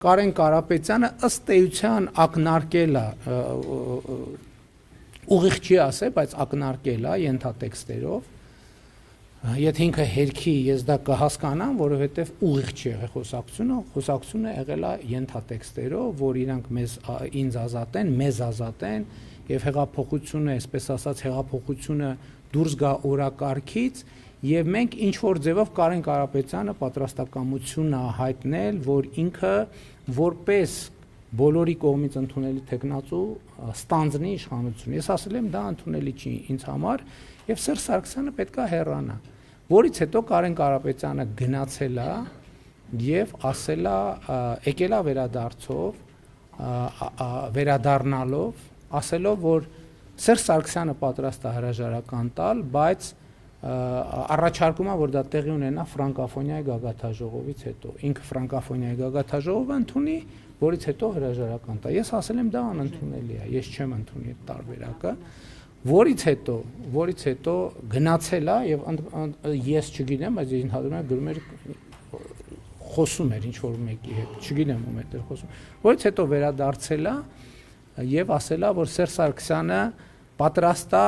Կարեն Կարապետյանը ըստ էության ակնարկել է ուղիղ չի ասել, բայց ակնարկել է ենթատեքստերով։ Եթե ինքը հերքի ես դա կհասկանամ, որովհետև ուղիղ չի եղել խոսակցությունը եղել է ենթատեքստերով, որ իրանք ինձ ազատեն, մեզ ազատեն եւ հեղափոխությունը, այսպես ասած, հեղափոխությունը դուրս գա օրակարգից եւ մենք ինչ որ ձևով Կարեն Կարապետյանը պատրաստակամություն է հայտնել, որ ինքը որպես բոլորի կողմից ընդունելի տեխնացու ստանձնի իշխանություն։ Ես ասել եմ դա ընդունելի չի ինձ համար եւ Սերժ Սարգսյանը պետքա հեռանա, որից հետո Կարեն Կարապետյանը գնացել է եւ ասել է, եկել է վերադարձով, վերադառնալով, ասելով, որ Սերժ Սարգսյանը պատրաստ է հրաժարական տալ, բայց առաջարկում է, որ դա տեղի ունենա ֆրանկոֆոնիայի գագաթաժողովից հետո։ Ինքը ֆրանկոֆոնիայի գագաթաժողովը ընդունի, որից հետո հրաժարական տա։ Ես ասել եմ դա անընդունելի է, ես չեմ ընդունի այդ տարբերակը, որից հետո գնացել է եւ ես չգիտեմ, բայց ընդհանրում է գրում էր խոսում էր ինչ որ մեկի հետ, չգիտեմ ում հետ էր խոսում, որից հետո վերադարձել է եւ ասել է, որ Սերժ Սարգսյանը պատրաստ է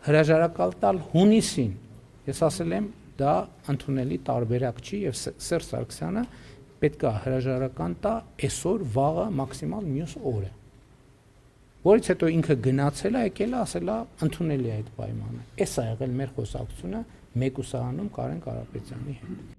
հրաժարական տալ հունիսին։ Ես ասել եմ դա ընդունելի տարբերակ չի եւ Սերժ Սարգսյանը պետք է հրաժարական տա այսօր, վաղը, մաքսիմալ մյուս օրը։ Որից հետո ինքը գնացել է, եկել է, ասել է ընդունելի է այդ պայմանը։ Էս է եղել մեր խոսակցությունը մեկուսարանում Կարեն Կարապետյանի հետ։